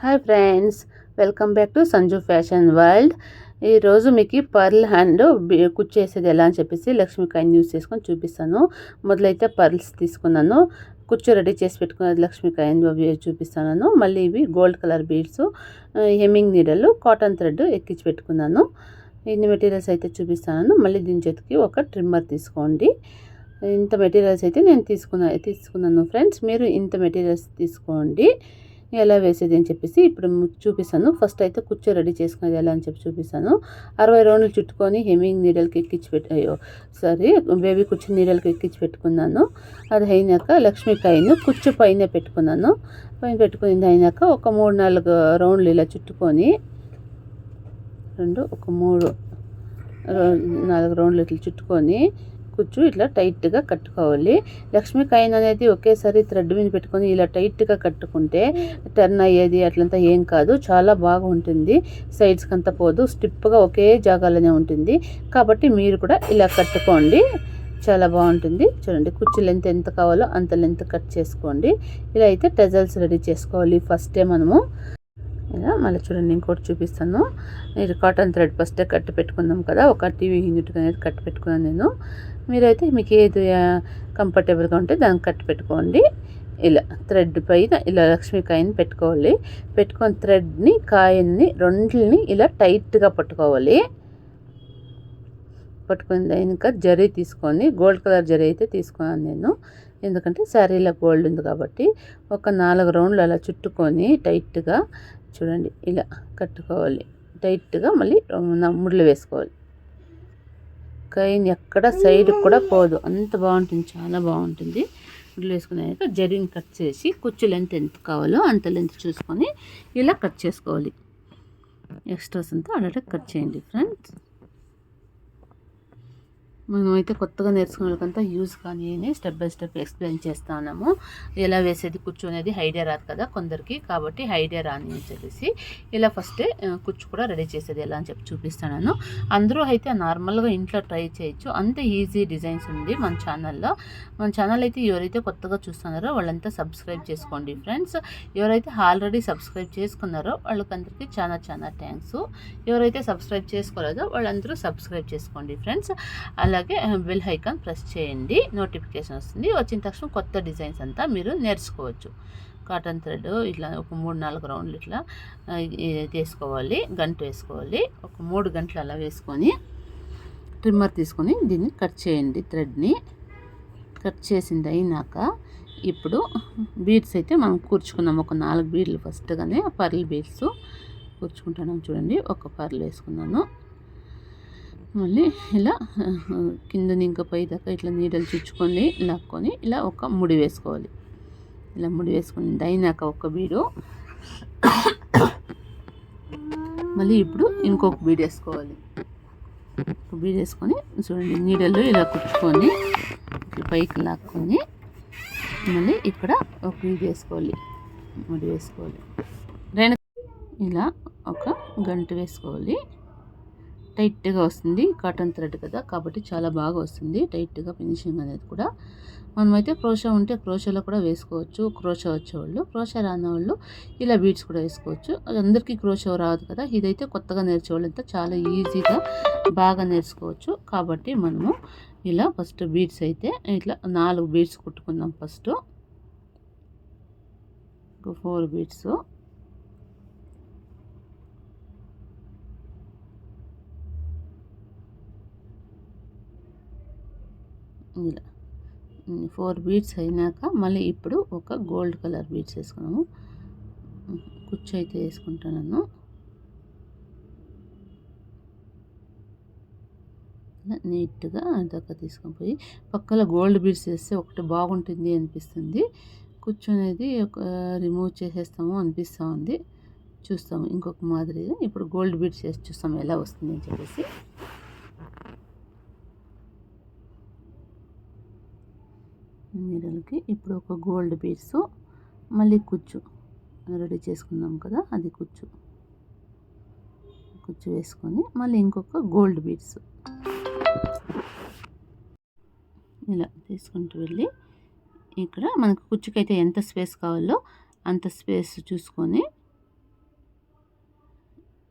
Hi friends, welcome back to Sanju fashion world. ఈరోజు మీకు pearl hand కుచ్చేసేది ఎలా అని చెప్పేసి లక్ష్మీకాయని యూస్ చేసుకొని చూపిస్తాను. మొదలైతే పర్ల్స్ తీసుకున్నాను, కుచ్చు రెడీ చేసి పెట్టుకున్నది లక్ష్మీకాయని చూపిస్తాను. మళ్ళీ ఇవి గోల్డ్ కలర్ బీడ్స్, హెమ్మింగ్ నీడలు, కాటన్ థ్రెడ్ ఎక్కించి పెట్టుకున్నాను. ఇన్ని మెటీరియల్స్ అయితే చూపిస్తాను. మళ్ళీ దీని చేతికి ఒక ట్రిమ్మర్ తీసుకోండి. ఇంత మెటీరియల్స్ అయితే నేను తీసుకున్నాను ఫ్రెండ్స్. మీరు ఇంత మెటీరియల్స్ తీసుకోండి. ఎలా వేసేది అని చెప్పేసి ఇప్పుడు చూపిస్తాను. ఫస్ట్ అయితే కుచ్చు రెడీ చేసుకునేది ఎలా అని చెప్పి చూపిస్తాను. 60 రౌండ్లు చుట్టుకొని హెమ్మింగ్ నీడల్కి బేబీ కుచ్చు నీడల్కి ఎక్కించి పెట్టుకున్నాను. అది అయినాక లక్ష్మీకాయను కుచ్చు పైన పెట్టుకున్నాను. పైన పెట్టుకునేది అయినాక ఒక 3-4 రౌండ్లు ఇలా చుట్టుకొని 3-4 రౌండ్లు ఇట్లా చుట్టుకొని కుచ్చు ఇట్లా టైట్గా కట్టుకోవాలి. లక్ష్మీకాయన్ అనేది ఒకేసారి థ్రెడ్ మీద పెట్టుకొని ఇలా టైట్గా కట్టుకుంటే టర్న్ అయ్యేది అట్లంతా ఏం కాదు, చాలా బాగా ఉంటుంది. సైడ్స్కి అంతా పోదు, స్టిప్గా ఒకే జాగాలోనే ఉంటుంది. కాబట్టి మీరు కూడా ఇలా కట్టుకోండి, చాలా బాగుంటుంది. చూడండి, కుచ్చు లెంత్ ఎంత కావాలో అంత లెంత్ కట్ చేసుకోండి. ఇలా అయితే టజల్స్ రెడీ చేసుకోవాలి ఫస్టే మనము. ఇలా మళ్ళీ చూడండి, ఇంకోటి చూపిస్తాను. ఇది కాటన్ థ్రెడ్ ఫస్టే కట్టి పెట్టుకున్నాం కదా, ఒక టీవీ యూనిట్ అనేది కట్టి పెట్టుకున్నాను నేను. మీరైతే మీకు ఏది కంఫర్టబుల్గా ఉంటే దాన్ని కట్టి పెట్టుకోండి. ఇలా థ్రెడ్ పైన ఇలా లక్ష్మీకాయని పెట్టుకోవాలి. పెట్టుకొని థ్రెడ్ని కాయన్ని రెండింటిని ఇలా టైట్గా పట్టుకోవాలి. పట్టుకుని ఇంకా జరీ తీసుకొని, గోల్డ్ కలర్ జరీ అయితే తీసుకున్నాను నేను, ఎందుకంటే శారీలో గోల్డ్ ఉంది కాబట్టి. ఒక 4 రౌండ్లు అలా చుట్టుకొని టైట్గా చూడండి ఇలా కట్టుకోవాలి. టైట్గా మళ్ళీ ముళ్ళు వేసుకోవాలి. కాయని ఎక్కడ సైడ్ కూడా పోదు, అంత బాగుంటుంది, చాలా బాగుంటుంది. ముళ్ళు వేసుకున్నాక జరీని కట్ చేసి కుచ్చు లెంత్ ఎంత కావాలో అంత లెంత్ చూసుకొని ఇలా కట్ చేసుకోవాలి. ఎక్స్ట్రాస్ అంతా అలాగే కట్ చేయండి ఫ్రెండ్స్. మనమైతే కొత్తగా నేర్చుకునే వాళ్ళకంతా యూజ్ కానీ స్టెప్ బై స్టెప్ ఎక్స్ప్లెయిన్ చేస్తున్నాము. ఎలా వేసేది కుచ్చు అనేది ఐడియా రాదు కదా కొందరికి, కాబట్టి ఐడియా రాని అని చెప్పేసి ఇలా ఫస్టే కుచ్చు కూడా రెడీ చేసేది ఎలా అని చెప్పి చూపిస్తున్నాను. అందరూ అయితే నార్మల్గా ఇంట్లో ట్రై చేయొచ్చు, అంత ఈజీ డిజైన్స్ ఉంది మన ఛానల్లో. మన ఛానల్ అయితే ఎవరైతే కొత్తగా చూస్తున్నారో వాళ్ళంతా సబ్స్క్రైబ్ చేసుకోండి ఫ్రెండ్స్. ఎవరైతే ఆల్రెడీ సబ్స్క్రైబ్ చేసుకున్నారో వాళ్ళకందరికీ చాలా చాలా థ్యాంక్స్. ఎవరైతే సబ్స్క్రైబ్ చేసుకోలేదో వాళ్ళందరూ సబ్స్క్రైబ్ చేసుకోండి ఫ్రెండ్స్. అలాగే బెల్ ఐకాన్ ప్రెస్ చేయండి, నోటిఫికేషన్ వస్తుంది. వచ్చిన తక్షణం కొత్త డిజైన్స్ అంతా మీరు నేర్చుకోవచ్చు. కాటన్ థ్రెడ్ ఇట్లా ఒక 3-4 రౌండ్లు ఇట్లా వేసుకోవాలి, గంట వేసుకోవాలి. ఒక 3 గంటలు అలా వేసుకొని ట్రిమ్మర్ తీసుకొని దీన్ని కట్ చేయండి. థ్రెడ్ని కట్ చేసింది అయినాక ఇప్పుడు బీడ్స్ అయితే మనం కూర్చుకున్నాం. ఒక 4 బీడ్లు ఫస్ట్గానే పర్ల్ బీడ్స్ కూర్చుకుంటున్నాం. చూడండి, ఒక పర్ల్ వేసుకున్నాను. మళ్ళీ ఇలా కింద ఇంకా పై దాకా ఇట్లా నీడలు చుచ్చుకొని లాక్కొని ఇలా ఒక ముడి వేసుకోవాలి. ఇలా ముడి వేసుకుని అయినాక ఒక బీడు, మళ్ళీ ఇప్పుడు ఇంకొక బీడు వేసుకోవాలి. ఒక బీడు వేసుకొని చూడండి, నీడలు ఇలా కుట్టుకొని ఇట్లా పైకి లాక్కొని మళ్ళీ ఇక్కడ ఒక బీడు వేసుకోవాలి, ముడి వేసుకోవాలి. ఇలా ఒక గంట వేసుకోవాలి. టైట్గా వస్తుంది, కాటన్ థ్రెడ్ కదా కాబట్టి చాలా బాగా వస్తుంది టైట్గా ఫినిషింగ్ అనేది కూడా. మనమైతే క్రోషా ఉంటే క్రోషాలో కూడా వేసుకోవచ్చు. క్రోషా వచ్చేవాళ్ళు, క్రోషా రాని వాళ్ళు ఇలా బీడ్స్ కూడా వేసుకోవచ్చు. అందరికీ క్రోషా రాదు కదా, ఇదైతే కొత్తగా నేర్చేవాళ్ళు అంతా చాలా ఈజీగా బాగా నేర్చుకోవచ్చు. కాబట్టి మనము ఇలా ఫస్ట్ బీడ్స్ అయితే ఇట్లా 4 బీడ్స్ కుట్టుకుందాం. ఫస్ట్ 4 బీడ్స్, ఇలా 4 బీడ్స్ అయినాక మళ్ళీ ఇప్పుడు ఒక గోల్డ్ కలర్ బీడ్స్ వేసుకున్నాము. కుచ్చు అయితే వేసుకుంటున్నాను. నీట్గా అదొక తీసుకొని పోయి పక్కన గోల్డ్ బీడ్స్ వేస్తే ఒకటి బాగుంటుంది అనిపిస్తుంది. కుచ్చు అనేది ఒక రిమూవ్ చేసేస్తాము అనిపిస్తూ ఉంది. చూస్తాము ఇంకొక మాదిరిగా. ఇప్పుడు గోల్డ్ బీడ్స్ వేసి చూస్తాము ఎలా వస్తుంది అని చెప్పేసి. నీడలకి ఇప్పుడు ఒక గోల్డ్ బీడ్స్, మళ్ళీ కుచ్చు రెడీ చేసుకున్నాం కదా, అది కుచ్చు వేసుకొని మళ్ళీ ఇంకొక గోల్డ్ బీడ్స్ ఇలా తీసుకుంటూ వెళ్ళి ఇక్కడ మనకు కుచ్చుకైతే ఎంత స్పేస్ కావాలో అంత స్పేస్ చూసుకొని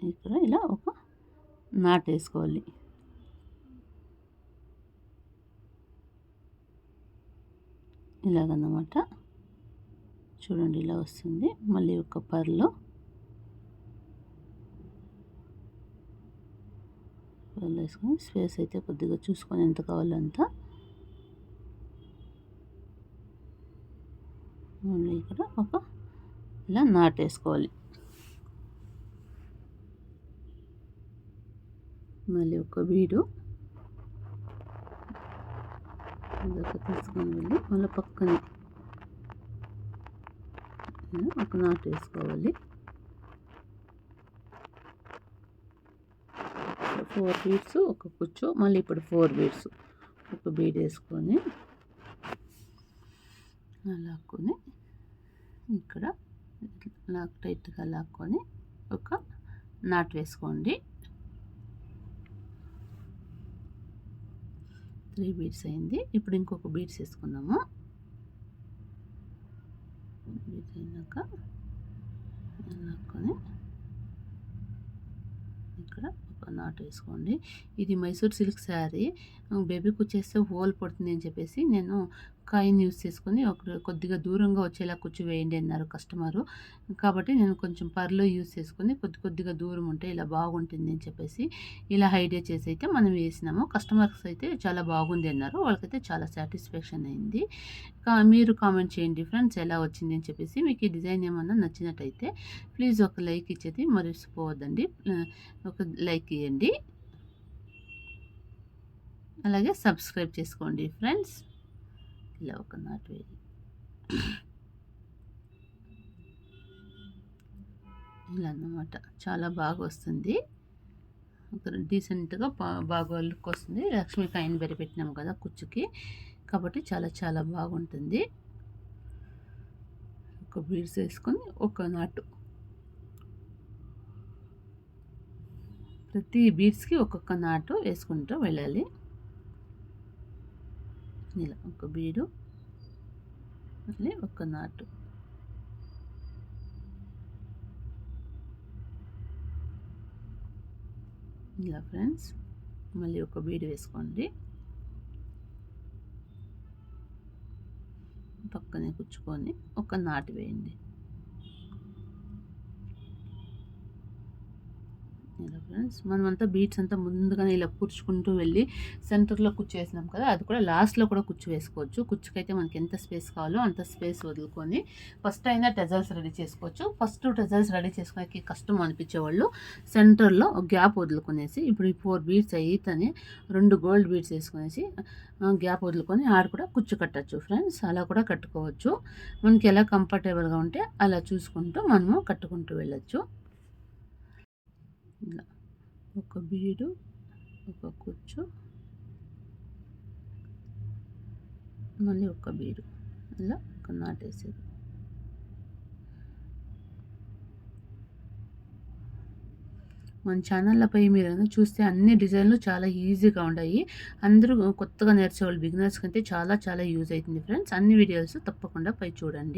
ఇక్కడ ఇలా ఒక నాట్ వేసుకోవాలి. ఇలాగన్నమాట. చూడండి ఇలా వస్తుంది. మళ్ళీ ఒక పర్లో వేసుకొని స్పేస్ అయితే కొద్దిగా చూసుకొని ఎంత కావాలో అంత. మళ్ళీ ఇక్కడ ఒక ఇలా నాట్ వేసుకోవాలి. మళ్ళీ ఒక బీడు తీసుకొని వెళ్ళి మళ్ళీ పక్కనే ఒక నాట్ వేసుకోవాలి. 4 బీడ్స్ ఒక కుచ్చు, మళ్ళీ ఇప్పుడు 4 బీడ్స్ ఒక బీడ్ వేసుకొని లాక్కొని ఇక్కడ టైట్గా లాక్కొని ఒక నాట్ వేసుకోండి. 3 బీడ్స్ అయింది. ఇప్పుడు ఇంకొక బీడ్స్ వేసుకుందాము. బీడ్స్ అయినాక లాక్కొని ఇక్కడ ఒక నాట్ వేసుకోండి. ఇది మైసూర్ సిల్క్ శారీ, బేబీకి వచ్చేస్తే హోల్ పడుతుంది అని చెప్పేసి నేను కాయిన్ యూస్ చేసుకొని కొద్దిగా దూరంగా వచ్చేలా కుచ్చు వేయండి అన్నారు కస్టమరు. కాబట్టి నేను కొంచెం పర్లో యూస్ చేసుకొని కొద్దిగా దూరం ఉంటే ఇలా బాగుంటుంది అని చెప్పేసి ఇలా ఐడియా చేసి అయితే మనం వేసినాము. కస్టమర్స్ అయితే చాలా బాగుంది అన్నారు. వాళ్ళకైతే చాలా సాటిస్ఫాక్షన్ అయింది. మీరు కామెంట్ చేయండి ఫ్రెండ్స్ ఎలా వచ్చింది అని చెప్పేసి. మీకు ఈ డిజైన్ ఏమన్నా నచ్చినట్టయితే ప్లీజ్ ఒక లైక్ ఇచ్చేది మర్చిపోవద్దండి. ఒక లైక్ ఇవ్వండి, అలాగే సబ్స్క్రైబ్ చేసుకోండి ఫ్రెండ్స్. ఇలా ఒక నాట్ వేయాలి. ఇలా అన్నమాట. చాలా బాగా వస్తుంది, డీసెంట్గా బాగా లుక్ వస్తుంది. లక్ష్మీ కాయిన్ బెరి పెట్టినాము కదా కుచ్చుకి, కాబట్టి చాలా చాలా బాగుంటుంది. ఒక బీడ్స్ వేసుకొని ఒక నాటు, ప్రతి బీడ్స్కి ఒక్కొక్క నాటు వేసుకుంటూ వెళ్ళాలి. ఇలా ఒక బీడు, మళ్ళీ ఒక నాటు. ఇలా ఫ్రెండ్స్, మళ్ళీ ఒక బీడు వేసుకోండి. పక్కనే కుచ్చుకొని ఒక నాటు వేయండి. ఇలా ఫ్రెండ్స్, మనమంతా బీట్స్ అంతా ముందుగానే ఇలా కూర్చుకుంటూ వెళ్ళి సెంటర్లో కుచ్చు వేసినాం కదా, అది కూడా లాస్ట్లో కూడా కుచ్చు వేసుకోవచ్చు. కుచ్చుకైతే మనకి ఎంత స్పేస్ కావాలో అంత స్పేస్ వదులుకొని ఫస్ట్ అయినా టెజల్స్ రెడీ చేసుకోవచ్చు. ఫస్ట్ టెజల్స్ రెడీ చేసుకునే కష్టం అనిపించేవాళ్ళు సెంటర్లో గ్యాప్ వదులుకునేసి, ఇప్పుడు ఈ 4 బీడ్స్ అయితేనే 2 గోల్డ్ బీడ్స్ వేసుకునేసి గ్యాప్ వదులుకొని ఆడ కూడా కుచ్చు కట్టచ్చు ఫ్రెండ్స్. అలా కూడా కట్టుకోవచ్చు. మనకి ఎలా కంఫర్టబుల్గా ఉంటే అలా చూసుకుంటూ మనము కట్టుకుంటూ వెళ్ళచ్చు. ఇలా ఒక బీడు, ఒక కుచ్చు, మళ్ళీ ఒక బీడు, ఇలా ఒక నాటేసేది. మన ఛానళ్ళపై మీరు చూస్తే అన్ని డిజైన్లు చాలా ఈజీగా ఉన్నాయి. అందరూ కొత్తగా నేర్చేవాళ్ళు బిగినర్స్ కంటే చాలా చాలా యూజ్ అవుతుంది ఫ్రెండ్స్. అన్ని వీడియోస్ తప్పకుండా పై చూడండి.